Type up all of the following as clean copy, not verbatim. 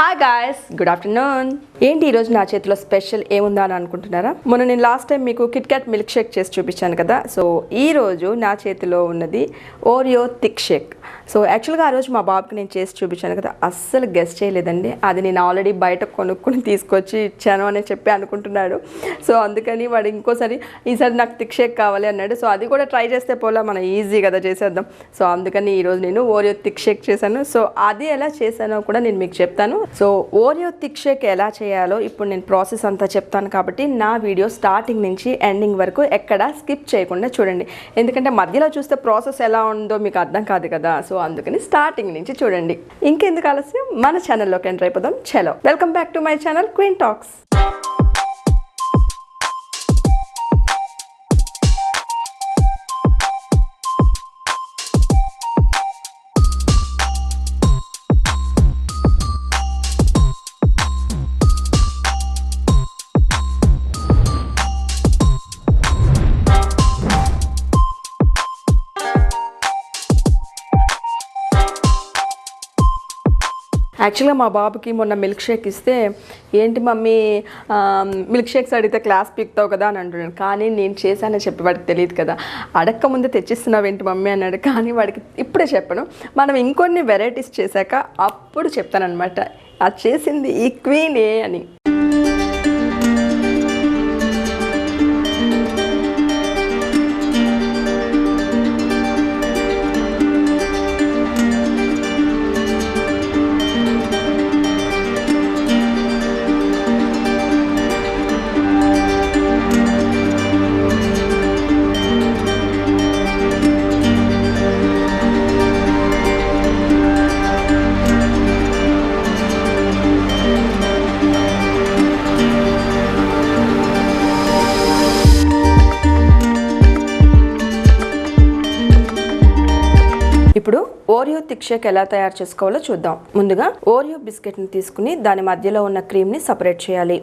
Hi guys, good afternoon. ఏంటి ఈరోజు నా చేతిలో స్పెషల్ ఏముందా అని అనుకుంటున్నారా? మొన్న నేను లాస్ట్ టైం మీకు కిట్ క్యాట్ మిల్క్ షేక్ చేసి చూపించాను కదా. సో ఈరోజు నా చేతిలో ఉన్నది ఓరియో థిక్ షేక్. సో యాక్చువల్గా ఆ రోజు మా బాబుకి నేను చేసి చూపించాను కదా, అస్సలు గెస్ట్ చేయలేదండి. అది నేను ఆల్రెడీ బయట కొనుక్కొని తీసుకొచ్చి ఇచ్చాను అని చెప్పి అనుకుంటున్నాడు. సో అందుకని వాడు ఇంకోసారి ఈసారి నాకు థిక్ షేక్ కావాలి అన్నాడు. సో అది కూడా ట్రై చేస్తే పోలా, మనం ఈజీ కదా చేసేద్దాం. సో అందుకని ఈరోజు నేను ఓరియో థిక్ షేక్ చేశాను. సో అది ఎలా చేశానో కూడా నేను మీకు చెప్తాను. సో ఓరియో థిక్ షేక్ ఎలా చేయాలో ఇప్పుడు నేను ప్రాసెస్ అంతా చెప్తాను. కాబట్టి నా వీడియో స్టార్టింగ్ నుంచి ఎండింగ్ వరకు ఎక్కడా స్కిప్ చేయకుండా చూడండి. ఎందుకంటే మధ్యలో చూస్తే ప్రాసెస్ ఎలా ఉందో మీకు అర్థం కాదు కదా. సో అందుకని స్టార్టింగ్ నుంచి చూడండి. ఇంకెందుకు ఆలస్యం, మన ఛానల్లోకి ఎంటర్ అయిపోదాం. చలో, welcome back to my channel queen talks. యాక్చువల్గా మా బాబుకి మొన్న మిల్క్ షేక్ ఇస్తే, ఏంటి మమ్మీ మిల్క్ షేక్స్ అడిగితే క్లాస్ పీక్తావు కదా అని అంటున్నాడు. కానీ నేను చేశానని చెప్పి వాడికి తెలియదు కదా. అడక్క ముందే తెచ్చిస్తున్నావు ఏంటి మమ్మీ అన్నాడు. కానీ వాడికి ఇప్పుడే చెప్పను, మనం ఇంకొన్ని వెరైటీస్ చేశాక అప్పుడు చెప్తానమాట అది చేసింది ఈ క్వీనే అని. ఇప్పుడు ఓరియో థిక్ షేక్ ఎలా తయారు చేసుకోవాలో చూద్దాం. ముందుగా ఓరియో బిస్కెట్ని తీసుకుని దాని మధ్యలో ఉన్న క్రీమ్ని సపరేట్ చేయాలి.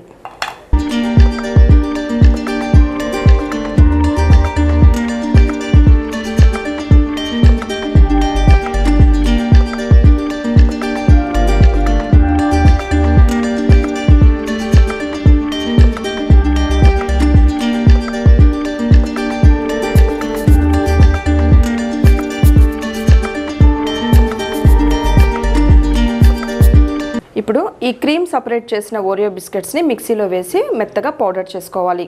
ఇప్పుడు ఈ క్రీమ్ సపరేట్ చేసిన ఓరియో బిస్కెట్స్ని మిక్సీలో వేసి మెత్తగా పౌడర్ చేసుకోవాలి.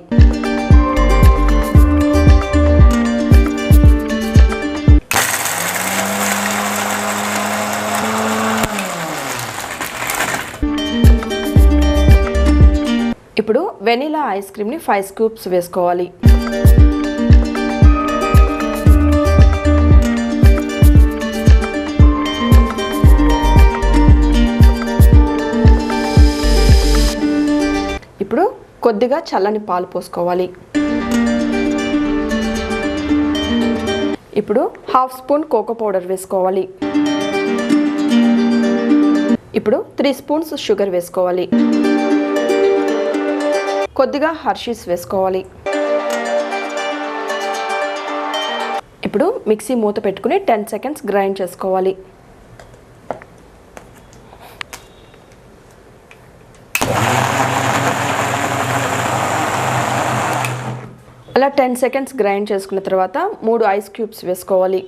ఇప్పుడు వెనిలా ఐస్ క్రీమ్ని 5 స్కూప్స్ వేసుకోవాలి. ఇప్పుడు కొద్దిగా చల్లని పాలు పోసుకోవాలి. ఇప్పుడు 1/2 స్పూన్ కోకో పౌడర్ వేసుకోవాలి. ఇప్పుడు 3 స్పూన్స్ షుగర్ వేసుకోవాలి. కొద్దిగా హర్షీస్ వేసుకోవాలి. ఇప్పుడు మిక్సీ మూత పెట్టుకుని 10 సెకండ్స్ గ్రైండ్ చేసుకోవాలి. అలా 10 సెకండ్స్ గ్రైండ్ చేసుకున్న తర్వాత 3 ఐస్ క్యూబ్స్ వేసుకోవాలి.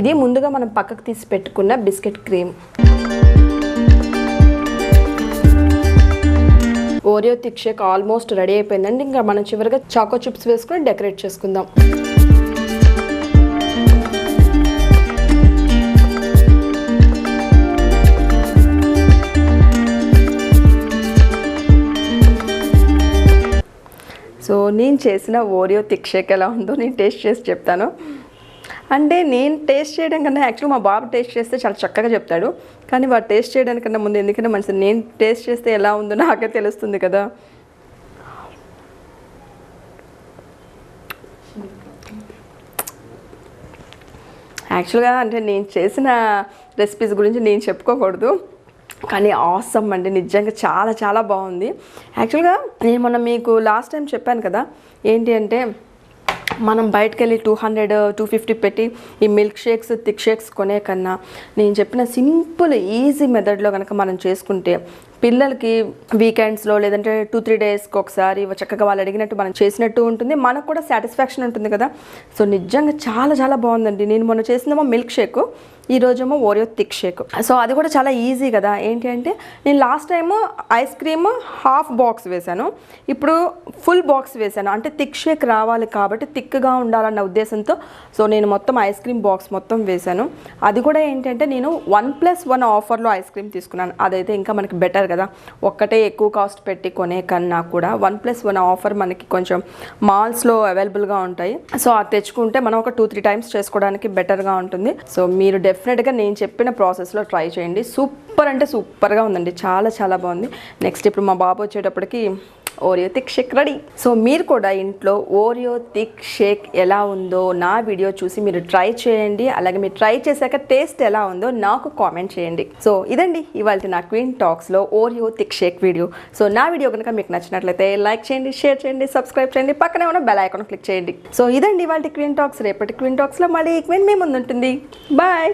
ఇది ముందుగా మనం పక్కకు తీసి పెట్టుకున్న biscuit cream. Oreo thick Sheikh almost ready అయిపోయిందండి. ఇంకా మనం చివరిగా చాకో చిప్స్ వేసుకొని డెకరేట్ చేసుకుందాం. నేను చేసిన ఓరియో థిక్ షేక్ ఎలా ఉందో నేను టేస్ట్ చేసి చెప్తాను. అంటే నేను టేస్ట్ చేయడం కన్నా యాక్చువల్గా మా బాబు టేస్ట్ చేస్తే చాలా చక్కగా చెప్తాడు, కానీ వాడు టేస్ట్ చేయడానికన్నా ముందు ఎందుకన్నా మంచిది నేను టేస్ట్ చేస్తే ఎలా ఉందో నాకే తెలుస్తుంది కదా. యాక్చువల్గా అంటే నేను చేసిన రెసిపీస్ గురించి నేను చెప్పుకోకూడదు, కానీ ఆసమ్ అండి, నిజంగా చాలా చాలా బాగుంది. యాక్చువల్గా నేను మొన్న మీకు లాస్ట్ టైం చెప్పాను కదా, ఏంటి అంటే మనం బయటకు వెళ్ళి 200-250 పెట్టి ఈ మిల్క్ షేక్స్ థిక్ షేక్స్ కొనే కన్నా నేను చెప్పిన సింపుల్ ఈజీ మెథడ్లో కనుక మనం చేసుకుంటే పిల్లలకి వీకెండ్స్లో లేదంటే 2-3 డేస్కి ఒకసారి చక్కగా వాళ్ళు అడిగినట్టు మనం చేసినట్టు ఉంటుంది, మనకు కూడా సాటిస్ఫాక్షన్ ఉంటుంది కదా. సో నిజంగా చాలా చాలా బాగుందండి. నేను మొన్న చేసిందేమో మిల్క్ షేక్, ఈరోజేమో ఓరియో థిక్ షేక్. సో అది కూడా చాలా ఈజీ కదా. ఏంటి అంటే నేను last time ice cream half box వేశాను, ఇప్పుడు ఫుల్ బాక్స్ వేశాను. అంటే థిక్ షేక్ రావాలి కాబట్టి థిక్గా ఉండాలన్న ఉద్దేశంతో సో నేను మొత్తం ఐస్ క్రీమ్ బాక్స్ మొత్తం వేశాను. అది కూడా ఏంటంటే నేను 1+1 ఆఫర్లో ఐస్ క్రీమ్ తీసుకున్నాను, అదైతే ఇంకా మనకి బెటర్ కదా. ఒక్కటే ఎక్కువ కాస్ట్ పెట్టి కొనే కన్నా కూడా 1+1 ఆఫర్ మనకి కొంచెం మాల్స్లో అవైలబుల్గా ఉంటాయి. సో అది తెచ్చుకుంటే మనం ఒక 2-3 టైమ్స్ చేసుకోవడానికి బెటర్గా ఉంటుంది. సో మీరు డెఫినెట్గా నేను చెప్పిన ప్రాసెస్లో ట్రై చేయండి. సూపర్ అంటే సూపర్గా ఉందండి, చాలా చాలా బాగుంది. నెక్స్ట్ ఇప్పుడు మా బాబు వచ్చేటప్పటికి Oreo thick Sheikh ready. So మీరు కూడా ఇంట్లో ఓరియో థిక్ షేక్ ఎలా ఉందో నా వీడియో చూసి మీరు ట్రై చేయండి. అలాగే మీరు ట్రై చేశాక టేస్ట్ ఎలా ఉందో నాకు కామెంట్ చేయండి. సో ఇదండి ఇవాళ నా క్వీన్ టాక్స్లో Oreo thick shake video. So నా వీడియో కనుక మీకు నచ్చినట్లయితే లైక్ చేయండి, షేర్ చేయండి, సబ్స్క్రైబ్ చేయండి, పక్కనే ఉన్న బెల్ ఐకాన్ క్లిక్ చేయండి. సో ఇదండి ఇవాళ క్వీన్ టాక్స్. రేపటి క్వీన్ టాక్స్లో మళ్ళీ క్వీన్ మీ ముందు ఉంటుంది. బాయ్.